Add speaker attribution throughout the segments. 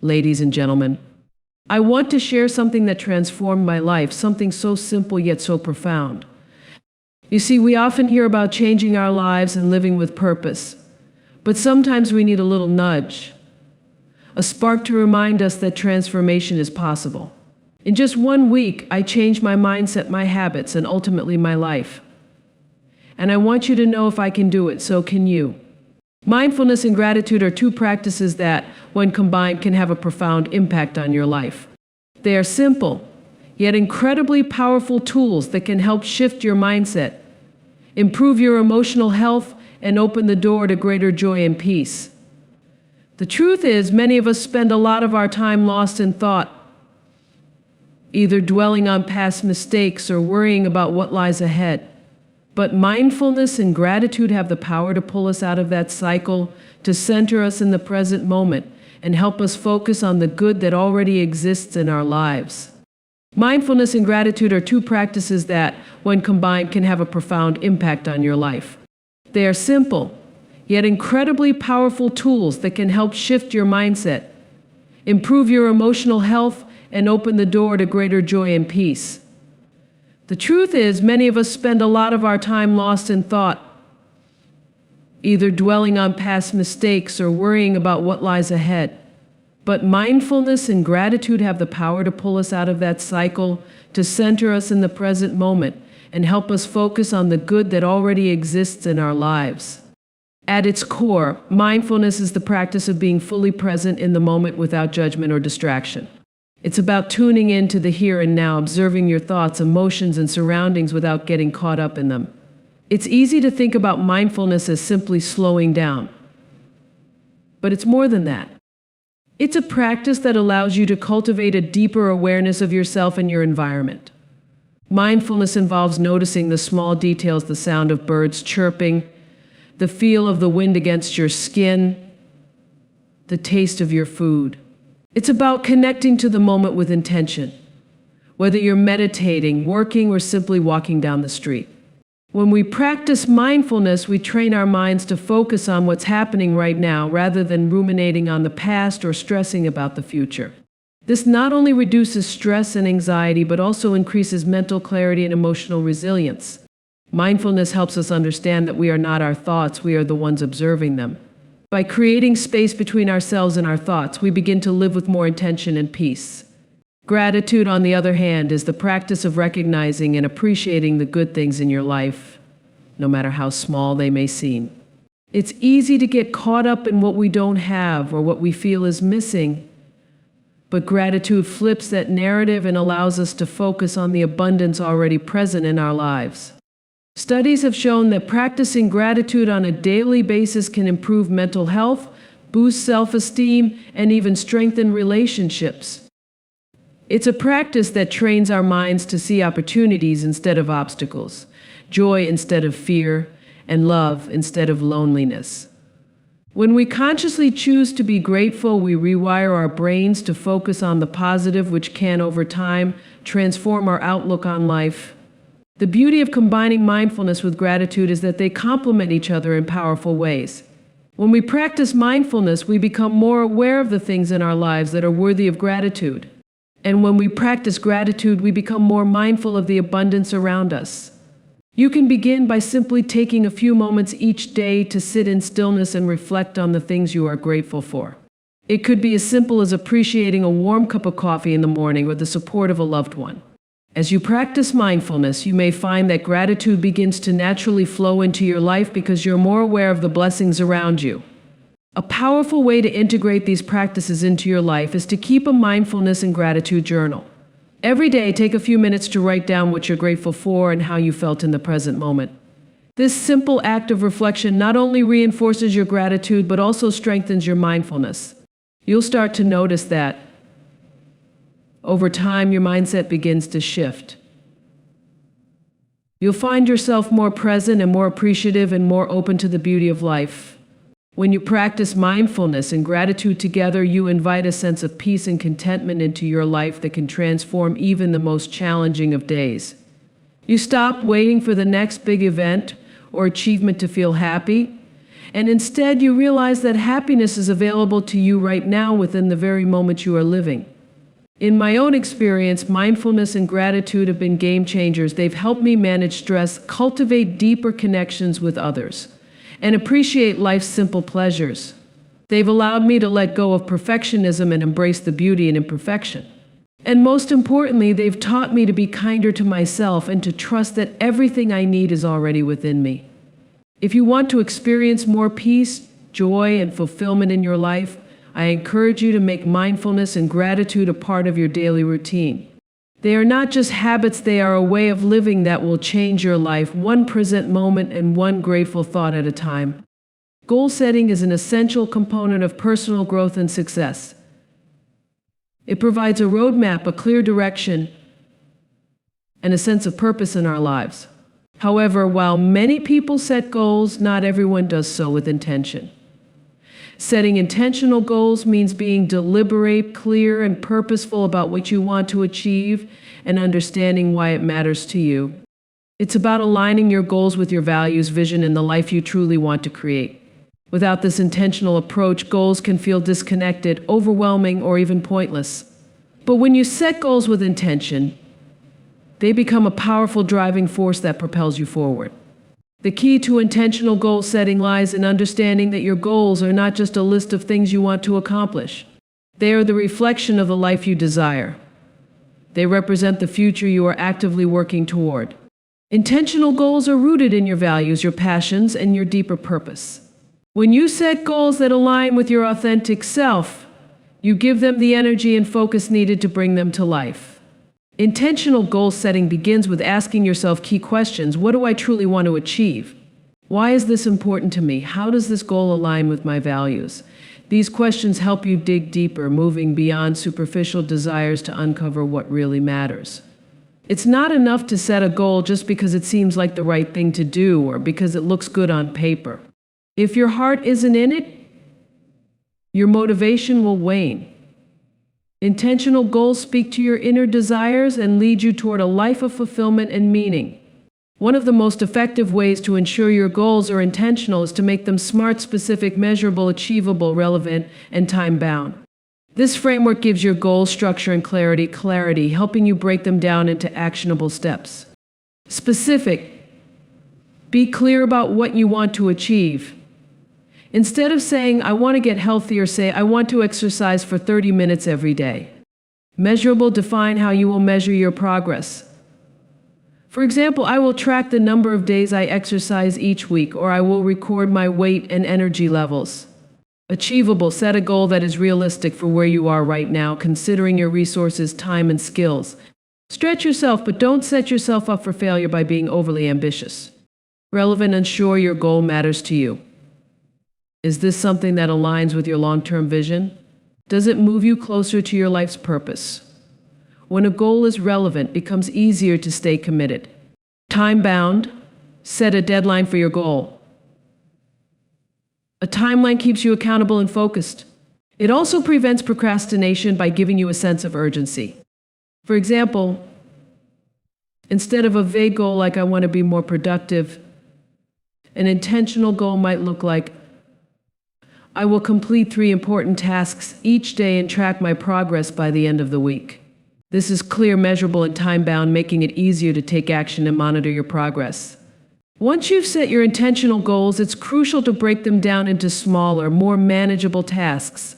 Speaker 1: Ladies and gentlemen, I want to share something that transformed my life, something so simple yet so profound. You see, we often hear about changing our lives and living with purpose, but sometimes we need a little nudge, a spark to remind us that transformation is possible. In just 1 week, I changed my mindset, my habits, and ultimately my life. And I want you to know if I can do it, so can you. Mindfulness and gratitude are two practices that, when combined, can have a profound impact on your life. They are simple, yet incredibly powerful tools that can help shift your mindset, improve your emotional health, and open the door to greater joy and peace. The truth is, many of us spend a lot of our time lost in thought, either dwelling on past mistakes or worrying about what lies ahead. But mindfulness and gratitude have the power to pull us out of that cycle, to center us in the present moment, and help us focus on the good that already exists in our lives. Mindfulness and gratitude are two practices that, when combined, can have a profound impact on your life. They are simple, yet incredibly powerful tools that can help shift your mindset, improve your emotional health, and open the door to greater joy and peace. The truth is, many of us spend a lot of our time lost in thought, either dwelling on past mistakes or worrying about what lies ahead. But mindfulness and gratitude have the power to pull us out of that cycle, to center us in the present moment, and help us focus on the good that already exists in our lives. At its core, mindfulness is the practice of being fully present in the moment without judgment or distraction. It's about tuning in to the here and now, observing your thoughts, emotions, and surroundings without getting caught up in them. It's easy to think about mindfulness as simply slowing down, but it's more than that. It's a practice that allows you to cultivate a deeper awareness of yourself and your environment. Mindfulness involves noticing the small details, the sound of birds chirping, the feel of the wind against your skin, the taste of your food. It's about connecting to the moment with intention, whether you're meditating, working, or simply walking down the street. When we practice mindfulness, we train our minds to focus on what's happening right now rather than ruminating on the past or stressing about the future. This not only reduces stress and anxiety, but also increases mental clarity and emotional resilience. Mindfulness helps us understand that we are not our thoughts, we are the ones observing them. By creating space between ourselves and our thoughts, we begin to live with more intention and peace. Gratitude, on the other hand, is the practice of recognizing and appreciating the good things in your life, no matter how small they may seem. It's easy to get caught up in what we don't have or what we feel is missing, but gratitude flips that narrative and allows us to focus on the abundance already present in our lives. Studies have shown that practicing gratitude on a daily basis can improve mental health, boost self-esteem, and even strengthen relationships. It's a practice that trains our minds to see opportunities instead of obstacles, joy instead of fear, and love instead of loneliness. When we consciously choose to be grateful, we rewire our brains to focus on the positive, which can, over time, transform our outlook on life. The beauty of combining mindfulness with gratitude is that they complement each other in powerful ways. When we practice mindfulness, we become more aware of the things in our lives that are worthy of gratitude. And when we practice gratitude, we become more mindful of the abundance around us. You can begin by simply taking a few moments each day to sit in stillness and reflect on the things you are grateful for. It could be as simple as appreciating a warm cup of coffee in the morning or the support of a loved one. As you practice mindfulness, you may find that gratitude begins to naturally flow into your life because you're more aware of the blessings around you. A powerful way to integrate these practices into your life is to keep a mindfulness and gratitude journal. Every day, take a few minutes to write down what you're grateful for and how you felt in the present moment. This simple act of reflection not only reinforces your gratitude, but also strengthens your mindfulness. You'll start to notice that over time, your mindset begins to shift. You'll find yourself more present and more appreciative and more open to the beauty of life. When you practice mindfulness and gratitude together, you invite a sense of peace and contentment into your life that can transform even the most challenging of days. You stop waiting for the next big event or achievement to feel happy, And instead, you realize that happiness is available to you right now within the very moment you are living. In my own experience, mindfulness and gratitude have been game changers. They've helped me manage stress, cultivate deeper connections with others, and appreciate life's simple pleasures. They've allowed me to let go of perfectionism and embrace the beauty in imperfection. And most importantly, they've taught me to be kinder to myself and to trust that everything I need is already within me. If you want to experience more peace, joy, and fulfillment in your life, I encourage you to make mindfulness and gratitude a part of your daily routine. They are not just habits, they are a way of living that will change your life, one present moment and one grateful thought at a time. Goal setting is an essential component of personal growth and success. It provides a roadmap, a clear direction, and a sense of purpose in our lives. However, while many people set goals, not everyone does so with intention. Setting intentional goals means being deliberate, clear, and purposeful about what you want to achieve and understanding why it matters to you. It's about aligning your goals with your values, vision, and the life you truly want to create. Without this intentional approach, goals can feel disconnected, overwhelming, or even pointless. But when you set goals with intention, they become a powerful driving force that propels you forward. The key to intentional goal setting lies in understanding that your goals are not just a list of things you want to accomplish. They are the reflection of the life you desire. They represent the future you are actively working toward. Intentional goals are rooted in your values, your passions, and your deeper purpose. When you set goals that align with your authentic self, you give them the energy and focus needed to bring them to life. Intentional goal setting begins with asking yourself key questions. What do I truly want to achieve? Why is this important to me? How does this goal align with my values? These questions help you dig deeper, moving beyond superficial desires to uncover what really matters. It's not enough to set a goal just because it seems like the right thing to do or because it looks good on paper. If your heart isn't in it, your motivation will wane. Intentional goals speak to your inner desires and lead you toward a life of fulfillment and meaning. One of the most effective ways to ensure your goals are intentional is to make them smart, specific, measurable, achievable, relevant, and time-bound. This framework gives your goals structure and clarity, helping you break them down into actionable steps. Specific. Be clear about what you want to achieve. Instead of saying, I want to get healthier, say, I want to exercise for 30 minutes every day. Measurable, define how you will measure your progress. For example, I will track the number of days I exercise each week, or I will record my weight and energy levels. Achievable, set a goal that is realistic for where you are right now, considering your resources, time, and skills. Stretch yourself, but don't set yourself up for failure by being overly ambitious. Relevant, ensure your goal matters to you. Is this something that aligns with your long-term vision? Does it move you closer to your life's purpose? When a goal is relevant, it becomes easier to stay committed. Time-bound, set a deadline for your goal. A timeline keeps you accountable and focused. It also prevents procrastination by giving you a sense of urgency. For example, instead of a vague goal like I want to be more productive, an intentional goal might look like I will complete 3 important tasks each day and track my progress by the end of the week. This is clear, measurable, and time-bound, making it easier to take action and monitor your progress. Once you've set your intentional goals, it's crucial to break them down into smaller, more manageable tasks.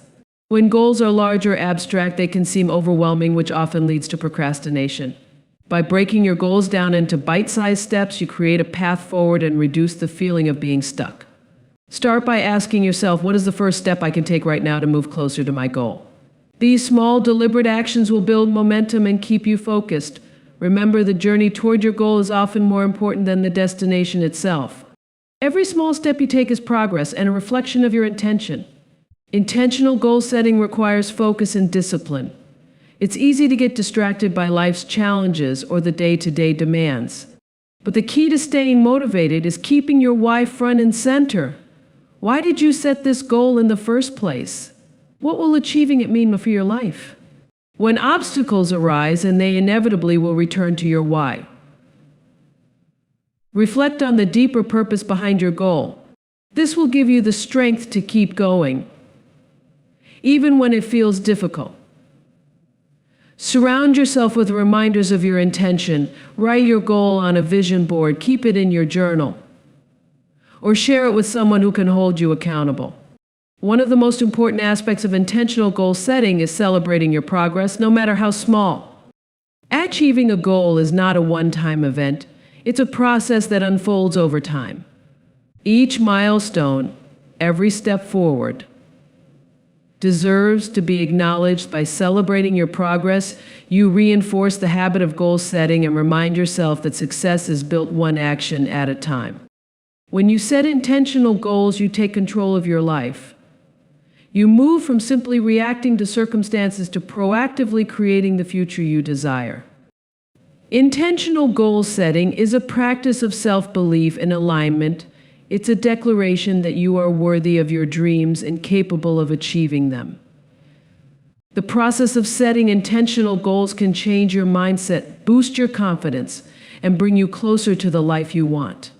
Speaker 1: When goals are large or abstract, they can seem overwhelming, which often leads to procrastination. By breaking your goals down into bite-sized steps, you create a path forward and reduce the feeling of being stuck. Start by asking yourself, what is the first step I can take right now to move closer to my goal? These small, deliberate actions will build momentum and keep you focused. Remember, the journey toward your goal is often more important than the destination itself. Every small step you take is progress and a reflection of your intention. Intentional goal setting requires focus and discipline. It's easy to get distracted by life's challenges or the day-to-day demands. But the key to staying motivated is keeping your why front and center. Why did you set this goal in the first place? What will achieving it mean for your life? When obstacles arise, and they inevitably will return to your why. Reflect on the deeper purpose behind your goal. This will give you the strength to keep going, even when it feels difficult. Surround yourself with reminders of your intention. Write your goal on a vision board. Keep it in your journal. Or share it with someone who can hold you accountable. One of the most important aspects of intentional goal setting is celebrating your progress, no matter how small. Achieving a goal is not a one-time event. It's a process that unfolds over time. Each milestone, every step forward, deserves to be acknowledged. By celebrating your progress, you reinforce the habit of goal setting and remind yourself that success is built one action at a time. When you set intentional goals, you take control of your life. You move from simply reacting to circumstances to proactively creating the future you desire. Intentional goal setting is a practice of self-belief and alignment. It's a declaration that you are worthy of your dreams and capable of achieving them. The process of setting intentional goals can change your mindset, boost your confidence, and bring you closer to the life you want.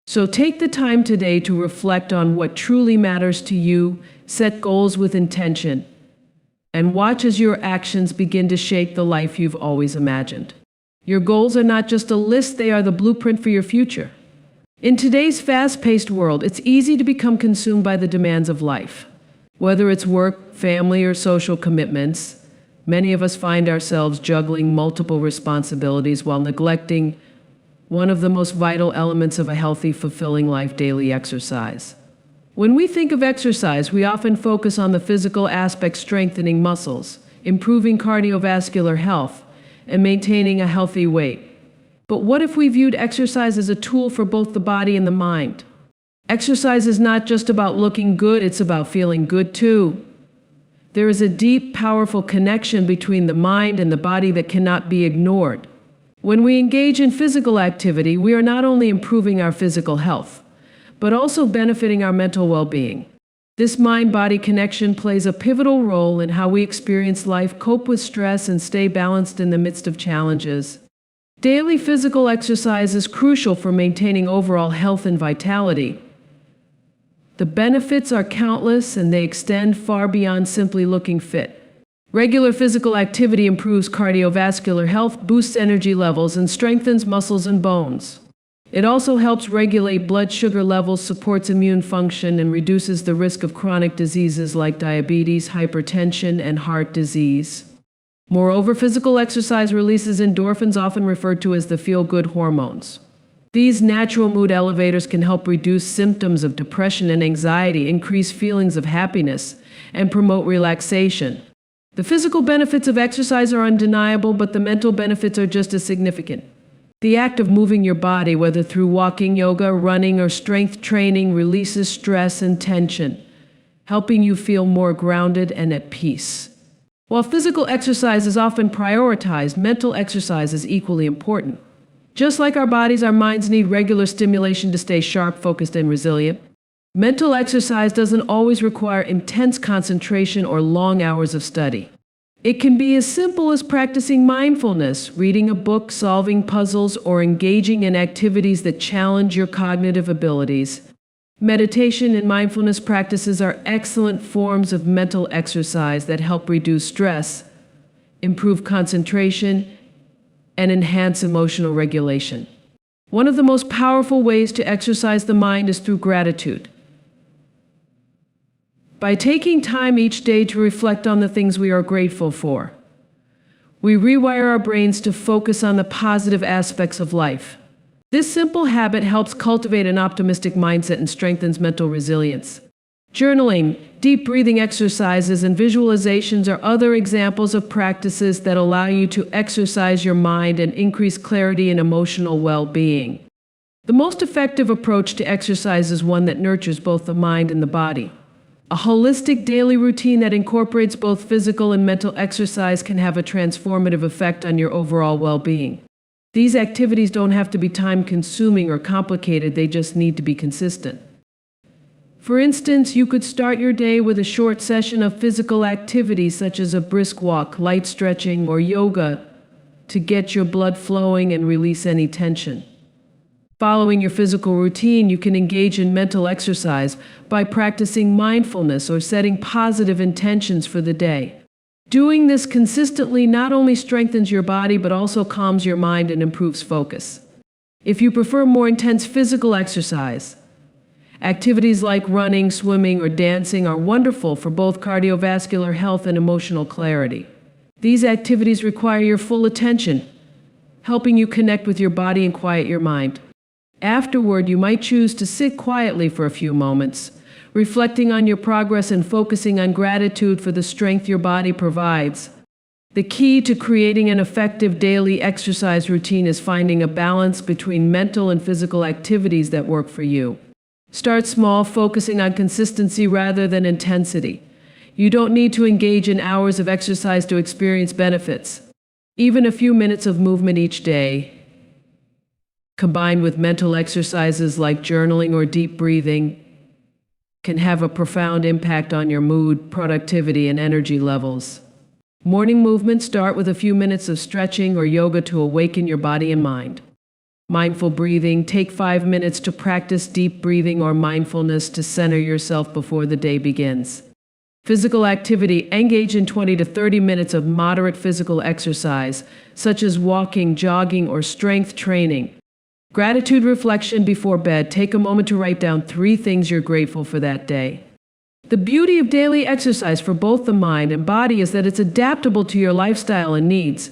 Speaker 1: So take the time today to reflect on what truly matters to you, set goals with intention, and watch as your actions begin to shape the life you've always imagined. Your goals are not just a list, they are the blueprint for your future. In today's fast-paced world, it's easy to become consumed by the demands of life. Whether it's work, family, or social commitments, many of us find ourselves juggling multiple responsibilities while neglecting one of the most vital elements of a healthy, fulfilling life: daily exercise. When we think of exercise, we often focus on the physical aspect: strengthening muscles, improving cardiovascular health, and maintaining a healthy weight. But what if we viewed exercise as a tool for both the body and the mind? Exercise is not just about looking good, it's about feeling good too. There is a deep, powerful connection between the mind and the body that cannot be ignored. When we engage in physical activity, we are not only improving our physical health, but also benefiting our mental well-being. This mind-body connection plays a pivotal role in how we experience life, cope with stress, and stay balanced in the midst of challenges. Daily physical exercise is crucial for maintaining overall health and vitality. The benefits are countless, and they extend far beyond simply looking fit. Regular physical activity improves cardiovascular health, boosts energy levels, and strengthens muscles and bones. It also helps regulate blood sugar levels, supports immune function, and reduces the risk of chronic diseases like diabetes, hypertension, and heart disease. Moreover, physical exercise releases endorphins, often referred to as the feel-good hormones. These natural mood elevators can help reduce symptoms of depression and anxiety, increase feelings of happiness, and promote relaxation. The physical benefits of exercise are undeniable, but the mental benefits are just as significant. The act of moving your body, whether through walking, yoga, running, or strength training, releases stress and tension, helping you feel more grounded and at peace. While physical exercise is often prioritized, mental exercise is equally important. Just like our bodies, our minds need regular stimulation to stay sharp, focused, and resilient. Mental exercise doesn't always require intense concentration or long hours of study. It can be as simple as practicing mindfulness, reading a book, solving puzzles, or engaging in activities that challenge your cognitive abilities. Meditation and mindfulness practices are excellent forms of mental exercise that help reduce stress, improve concentration, and enhance emotional regulation. One of the most powerful ways to exercise the mind is through gratitude. By taking time each day to reflect on the things we are grateful for, we rewire our brains to focus on the positive aspects of life. This simple habit helps cultivate an optimistic mindset and strengthens mental resilience. Journaling, deep breathing exercises, and visualizations are other examples of practices that allow you to exercise your mind and increase clarity and emotional well-being. The most effective approach to exercise is one that nurtures both the mind and the body. A holistic daily routine that incorporates both physical and mental exercise can have a transformative effect on your overall well-being. These activities don't have to be time-consuming or complicated, they just need to be consistent. For instance, you could start your day with a short session of physical activity such as a brisk walk, light stretching, or yoga to get your blood flowing and release any tension. Following your physical routine, you can engage in mental exercise by practicing mindfulness or setting positive intentions for the day. Doing this consistently not only strengthens your body but also calms your mind and improves focus. If you prefer more intense physical exercise, activities like running, swimming, or dancing are wonderful for both cardiovascular health and emotional clarity. These activities require your full attention, helping you connect with your body and quiet your mind. Afterward, you might choose to sit quietly for a few moments, reflecting on your progress and focusing on gratitude for the strength your body provides. The key to creating an effective daily exercise routine is finding a balance between mental and physical activities that work for you. Start small, focusing on consistency rather than intensity. You don't need to engage in hours of exercise to experience benefits. Even a few minutes of movement each day, combined with mental exercises like journaling or deep breathing, can have a profound impact on your mood, productivity, and energy levels. Morning movements start with a few minutes of stretching or yoga to awaken your body and mind. Mindful breathing, take 5 minutes to practice deep breathing or mindfulness to center yourself before the day begins. Physical activity, engage in 20 to 30 minutes of moderate physical exercise, such as walking, jogging, or strength training. Gratitude reflection before bed, take a moment to write down 3 things you're grateful for that day. The beauty of daily exercise for both the mind and body is that it's adaptable to your lifestyle and needs.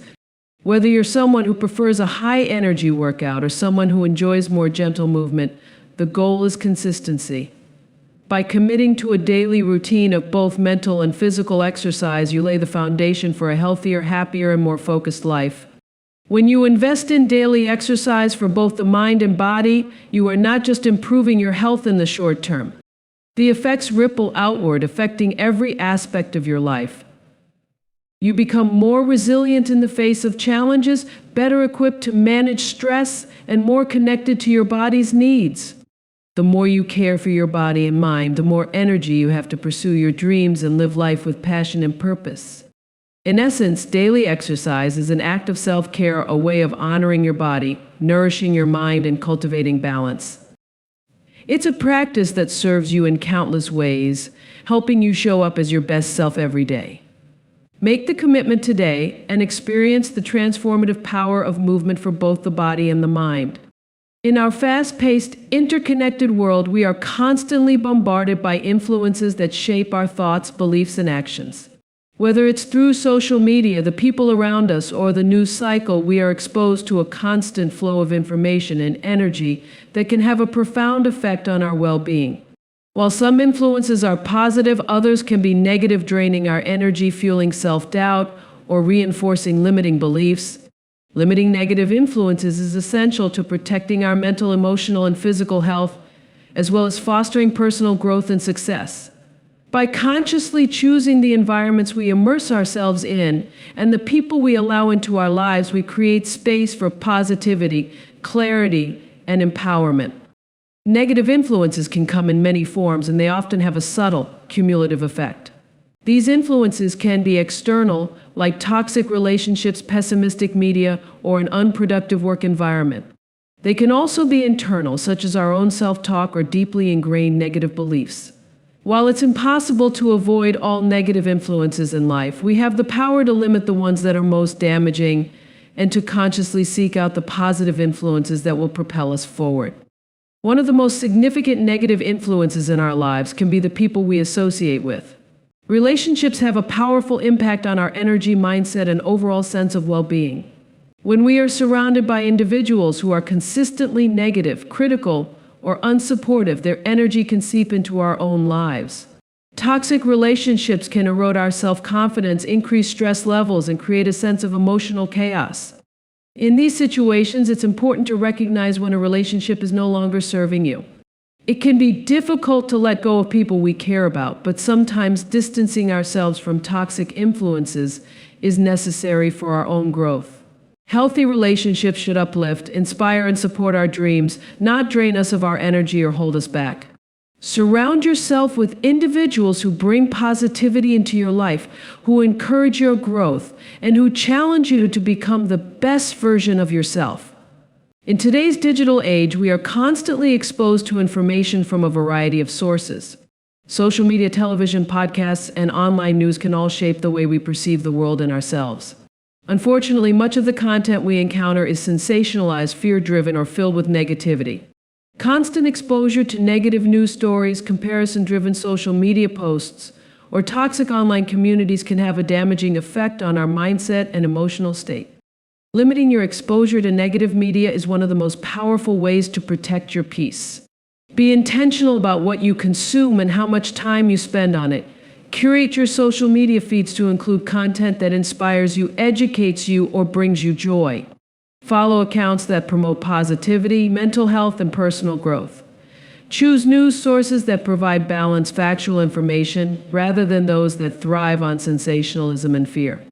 Speaker 1: Whether you're someone who prefers a high-energy workout or someone who enjoys more gentle movement, the goal is consistency. By committing to a daily routine of both mental and physical exercise, you lay the foundation for a healthier, happier, and more focused life. When you invest in daily exercise for both the mind and body, you are not just improving your health in the short term. The effects ripple outward, affecting every aspect of your life. You become more resilient in the face of challenges, better equipped to manage stress, and more connected to your body's needs. The more you care for your body and mind, the more energy you have to pursue your dreams and live life with passion and purpose. In essence, daily exercise is an act of self-care, a way of honoring your body, nourishing your mind, and cultivating balance. It's a practice that serves you in countless ways, helping you show up as your best self every day. Make the commitment today and experience the transformative power of movement for both the body and the mind. In our fast-paced, interconnected world, we are constantly bombarded by influences that shape our thoughts, beliefs, and actions. Whether it's through social media, the people around us, or the news cycle, we are exposed to a constant flow of information and energy that can have a profound effect on our well-being. While some influences are positive, others can be negative, draining our energy, fueling self-doubt, or reinforcing limiting beliefs. Limiting negative influences is essential to protecting our mental, emotional, and physical health, as well as fostering personal growth and success. By consciously choosing the environments we immerse ourselves in and the people we allow into our lives, we create space for positivity, clarity, and empowerment. Negative influences can come in many forms, and they often have a subtle, cumulative effect. These influences can be external, like toxic relationships, pessimistic media, or an unproductive work environment. They can also be internal, such as our own self-talk or deeply ingrained negative beliefs. While it's impossible to avoid all negative influences in life, we have the power to limit the ones that are most damaging and to consciously seek out the positive influences that will propel us forward. One of the most significant negative influences in our lives can be the people we associate with. Relationships have a powerful impact on our energy, mindset, and overall sense of well-being. When we are surrounded by individuals who are consistently negative, critical, or unsupportive, their energy can seep into our own lives. Toxic relationships can erode our self-confidence, increase stress levels, and create a sense of emotional chaos. In these situations, it's important to recognize when a relationship is no longer serving you. It can be difficult to let go of people we care about, but sometimes distancing ourselves from toxic influences is necessary for our own growth. Healthy relationships should uplift, inspire, and support our dreams, not drain us of our energy or hold us back. Surround yourself with individuals who bring positivity into your life, who encourage your growth, and who challenge you to become the best version of yourself. In today's digital age, we are constantly exposed to information from a variety of sources. Social media, television, podcasts, and online news can all shape the way we perceive the world and ourselves. Unfortunately, much of the content we encounter is sensationalized, fear-driven, or filled with negativity. Constant exposure to negative news stories, comparison-driven social media posts, or toxic online communities can have a damaging effect on our mindset and emotional state. Limiting your exposure to negative media is one of the most powerful ways to protect your peace. Be intentional about what you consume and how much time you spend on it. Curate your social media feeds to include content that inspires you, educates you, or brings you joy. Follow accounts that promote positivity, mental health, and personal growth. Choose news sources that provide balanced, factual information rather than those that thrive on sensationalism and fear.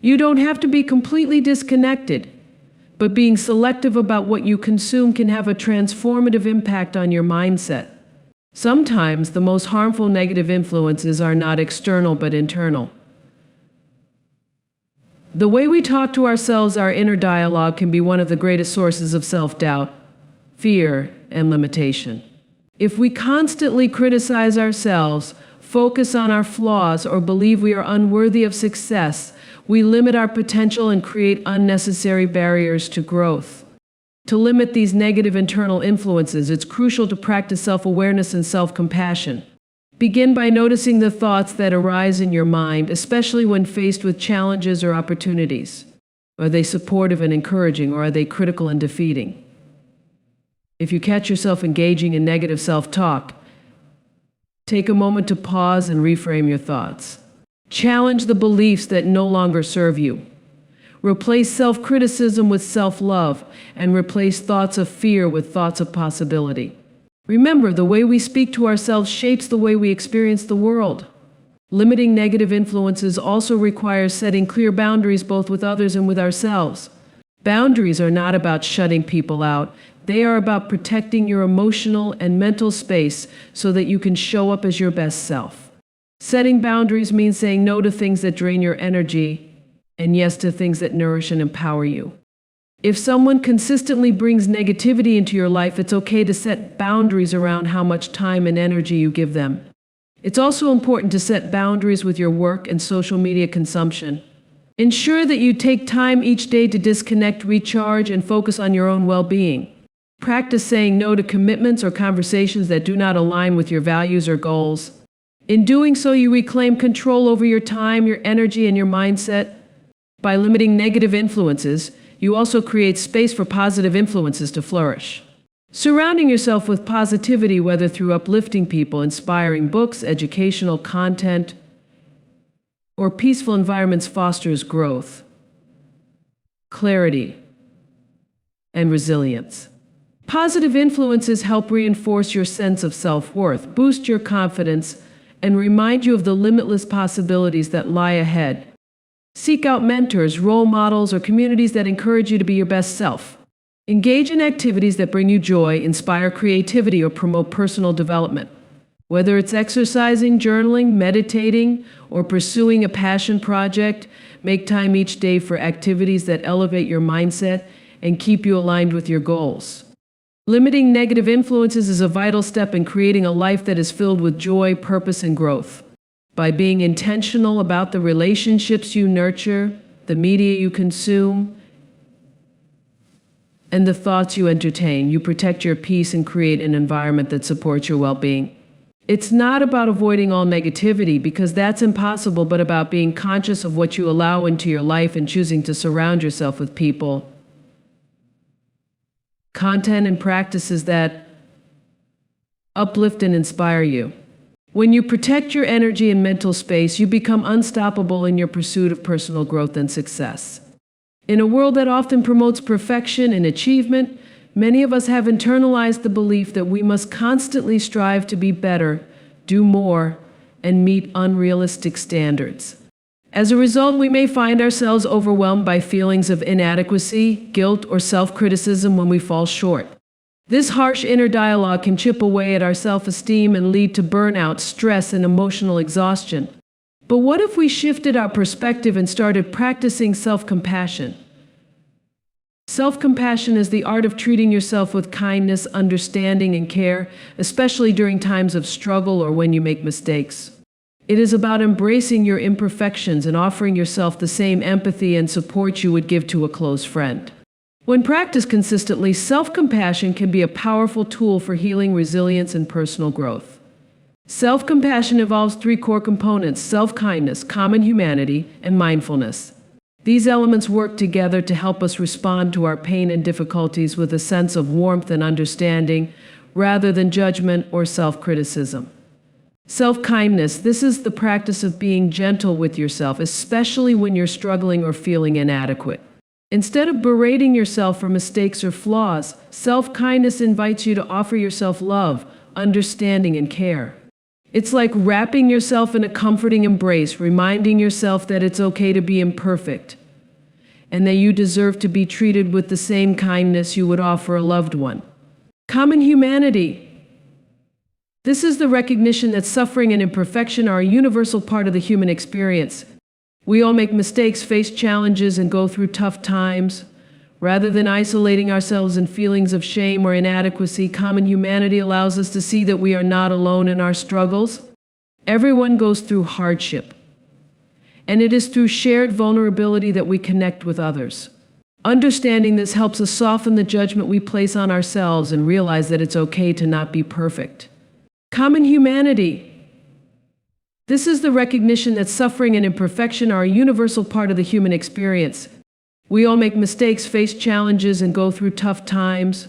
Speaker 1: You don't have to be completely disconnected, but being selective about what you consume can have a transformative impact on your mindset. Sometimes the most harmful negative influences are not external but internal. The way we talk to ourselves, our inner dialogue, can be one of the greatest sources of self-doubt, fear, and limitation. If we constantly criticize ourselves, focus on our flaws, or believe we are unworthy of success, we limit our potential and create unnecessary barriers to growth. To limit these negative internal influences, it's crucial to practice self-awareness and self-compassion. Begin by noticing the thoughts that arise in your mind, especially when faced with challenges or opportunities. Are they supportive and encouraging, or are they critical and defeating? If you catch yourself engaging in negative self-talk, take a moment to pause and reframe your thoughts. Challenge the beliefs that no longer serve you. Replace self-criticism with self-love, and replace thoughts of fear with thoughts of possibility. Remember, the way we speak to ourselves shapes the way we experience the world. Limiting negative influences also requires setting clear boundaries both with others and with ourselves. Boundaries are not about shutting people out. They are about protecting your emotional and mental space so that you can show up as your best self. Setting boundaries means saying no to things that drain your energy and yes to things that nourish and empower you. If someone consistently brings negativity into your life, it's okay to set boundaries around how much time and energy you give them. It's also important to set boundaries with your work and social media consumption. Ensure that you take time each day to disconnect, recharge, and focus on your own well-being. Practice saying no to commitments or conversations that do not align with your values or goals. In doing so, you reclaim control over your time, your energy, and your mindset. By limiting negative influences, you also create space for positive influences to flourish. Surrounding yourself with positivity, whether through uplifting people, inspiring books, educational content, or peaceful environments, fosters growth, clarity, and resilience. Positive influences help reinforce your sense of self-worth, boost your confidence, and remind you of the limitless possibilities that lie ahead. Seek out mentors, role models, or communities that encourage you to be your best self. Engage in activities that bring you joy, inspire creativity, or promote personal development. Whether it's exercising, journaling, meditating, or pursuing a passion project, make time each day for activities that elevate your mindset and keep you aligned with your goals. Limiting negative influences is a vital step in creating a life that is filled with joy, purpose, and growth. By being intentional about the relationships you nurture, the media you consume, and the thoughts you entertain, you protect your peace and create an environment that supports your well-being. It's not about avoiding all negativity, because that's impossible, but about being conscious of what you allow into your life and choosing to surround yourself with people, content, and practices that uplift and inspire you. When you protect your energy and mental space, you become unstoppable in your pursuit of personal growth and success. In a world that often promotes perfection and achievement, many of us have internalized the belief that we must constantly strive to be better, do more, and meet unrealistic standards. As a result, we may find ourselves overwhelmed by feelings of inadequacy, guilt, or self-criticism when we fall short. This harsh inner dialogue can chip away at our self-esteem and lead to burnout, stress, and emotional exhaustion. But what if we shifted our perspective and started practicing self-compassion? Self-compassion is the art of treating yourself with kindness, understanding, and care, especially during times of struggle or when you make mistakes. It is about embracing your imperfections and offering yourself the same empathy and support you would give to a close friend. When practiced consistently, self-compassion can be a powerful tool for healing, resilience, and personal growth. Self-compassion involves three core components: self-kindness, common humanity, and mindfulness. These elements work together to help us respond to our pain and difficulties with a sense of warmth and understanding, rather than judgment or self-criticism. Self-kindness, this is the practice of being gentle with yourself, especially when you're struggling or feeling inadequate. Instead of berating yourself for mistakes or flaws, self-kindness invites you to offer yourself love, understanding, and care. It's like wrapping yourself in a comforting embrace, reminding yourself that it's okay to be imperfect, and that you deserve to be treated with the same kindness you would offer a loved one. Common humanity. This is the recognition that suffering and imperfection are a universal part of the human experience. We all make mistakes, face challenges, and go through tough times. Rather than isolating ourselves in feelings of shame or inadequacy, common humanity allows us to see that we are not alone in our struggles. Everyone goes through hardship, and it is through shared vulnerability that we connect with others. Understanding this helps us soften the judgment we place on ourselves and realize that it's okay to not be perfect. Common humanity. This is the recognition that suffering and imperfection are a universal part of the human experience. We all make mistakes, face challenges, and go through tough times.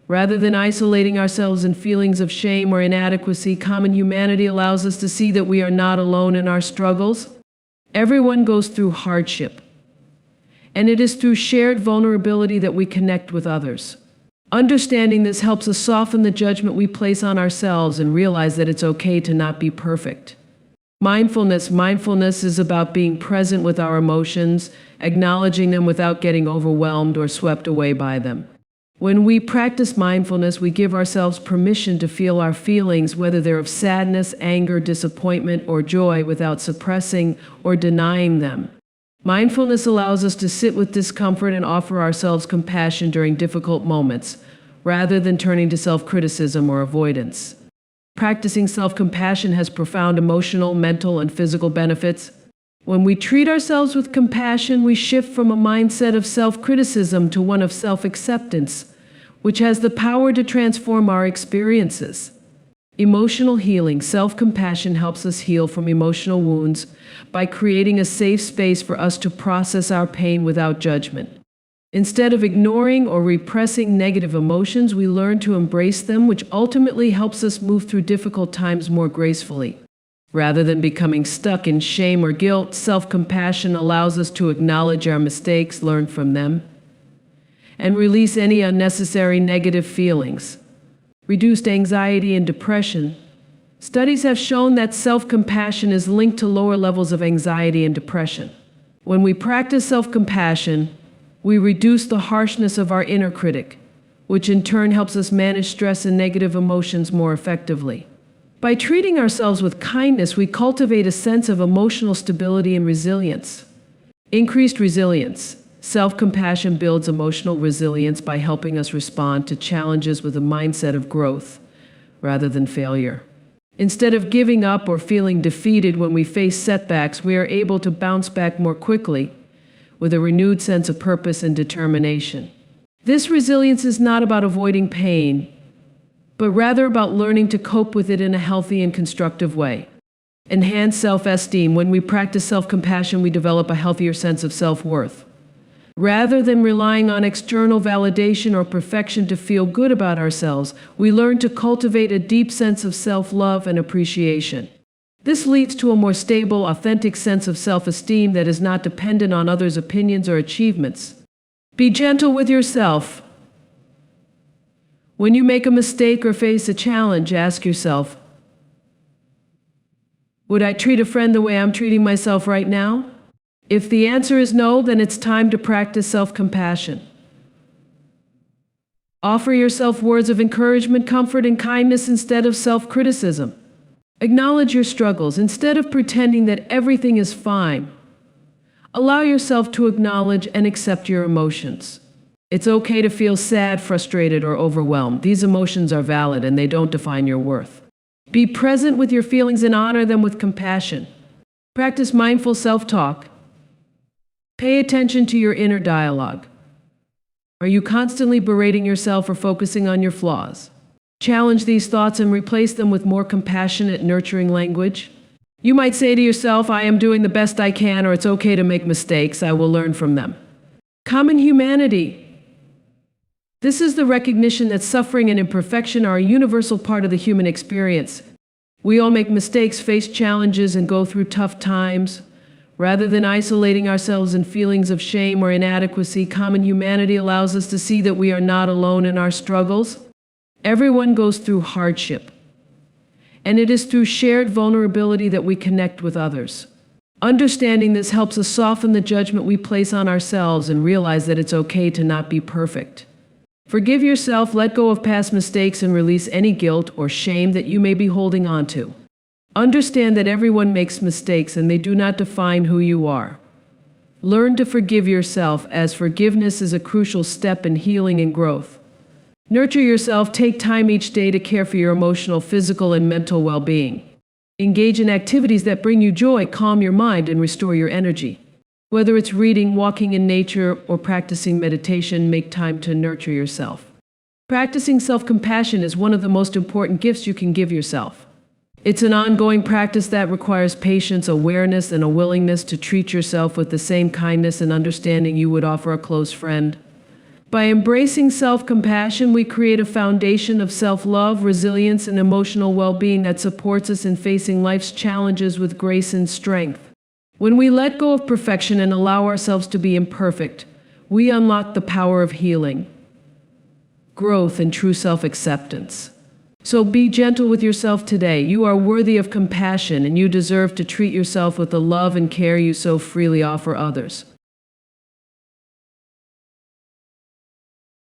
Speaker 1: Rather than isolating ourselves in feelings of shame or inadequacy, common humanity allows us to see that we are not alone in our struggles. Everyone goes through hardship, and it is through shared vulnerability that we connect with others. Understanding this helps us soften the judgment we place on ourselves and realize that it's okay to not be perfect. Mindfulness. Mindfulness is about being present with our emotions, acknowledging them without getting overwhelmed or swept away by them. When we practice mindfulness, we give ourselves permission to feel our feelings, whether they're of sadness, anger, disappointment, or joy, without suppressing or denying them. Mindfulness allows us to sit with discomfort and offer ourselves compassion during difficult moments, rather than turning to self-criticism or avoidance. Practicing self-compassion has profound emotional, mental, and physical benefits. When we treat ourselves with compassion, we shift from a mindset of self-criticism to one of self-acceptance, which has the power to transform our experiences. Emotional healing. Self-compassion helps us heal from emotional wounds by creating a safe space for us to process our pain without judgment. Instead of ignoring or repressing negative emotions, we learn to embrace them, which ultimately helps us move through difficult times more gracefully. Rather than becoming stuck in shame or guilt, self-compassion allows us to acknowledge our mistakes, learn from them, and release any unnecessary negative feelings. Reduced anxiety and depression. Studies have shown that self-compassion is linked to lower levels of anxiety and depression. When we practice self-compassion, we reduce the harshness of our inner critic, which in turn helps us manage stress and negative emotions more effectively. By treating ourselves with kindness, we cultivate a sense of emotional stability and resilience. Increased resilience. Self-compassion builds emotional resilience by helping us respond to challenges with a mindset of growth rather than failure. Instead of giving up or feeling defeated when we face setbacks, we are able to bounce back more quickly with a renewed sense of purpose and determination. This resilience is not about avoiding pain, but rather about learning to cope with it in a healthy and constructive way. Enhanced self-esteem. When we practice self-compassion, we develop a healthier sense of self-worth. Rather than relying on external validation or perfection to feel good about ourselves, we learn to cultivate a deep sense of self-love and appreciation. This leads to a more stable, authentic sense of self-esteem that is not dependent on others' opinions or achievements. Be gentle with yourself. When you make a mistake or face a challenge, ask yourself, would I treat a friend the way I'm treating myself right now? If the answer is no, then it's time to practice self-compassion. Offer yourself words of encouragement, comfort, and kindness instead of self-criticism. Acknowledge your struggles instead of pretending that everything is fine. Allow yourself to acknowledge and accept your emotions. It's okay to feel sad, frustrated, or overwhelmed. These emotions are valid and they don't define your worth. Be present with your feelings and honor them with compassion. Practice mindful self-talk. Pay attention to your inner dialogue. Are you constantly berating yourself or focusing on your flaws? Challenge these thoughts and replace them with more compassionate, nurturing language. You might say to yourself, I am doing the best I can, or it's okay to make mistakes, I will learn from them. Common humanity. This is the recognition that suffering and imperfection are a universal part of the human experience. We all make mistakes, face challenges, and go through tough times. Rather than isolating ourselves in feelings of shame or inadequacy, common humanity allows us to see that we are not alone in our struggles. Everyone goes through hardship, and it is through shared vulnerability that we connect with others. Understanding this helps us soften the judgment we place on ourselves and realize that it's okay to not be perfect. Forgive yourself, let go of past mistakes, and release any guilt or shame that you may be holding on to. Understand that everyone makes mistakes and they do not define who you are. Learn to forgive yourself, as forgiveness is a crucial step in healing and growth. Nurture yourself, take time each day to care for your emotional, physical, and mental well-being. Engage in activities that bring you joy, calm your mind, and restore your energy. Whether it's reading, walking in nature, or practicing meditation, make time to nurture yourself. Practicing self-compassion is one of the most important gifts you can give yourself. It's an ongoing practice that requires patience, awareness, and a willingness to treat yourself with the same kindness and understanding you would offer a close friend. By embracing self-compassion, we create a foundation of self-love, resilience, and emotional well-being that supports us in facing life's challenges with grace and strength. When we let go of perfection and allow ourselves to be imperfect, we unlock the power of healing, growth, and true self-acceptance. So be gentle with yourself today. You are worthy of compassion, and you deserve to treat yourself with the love and care you so freely offer others.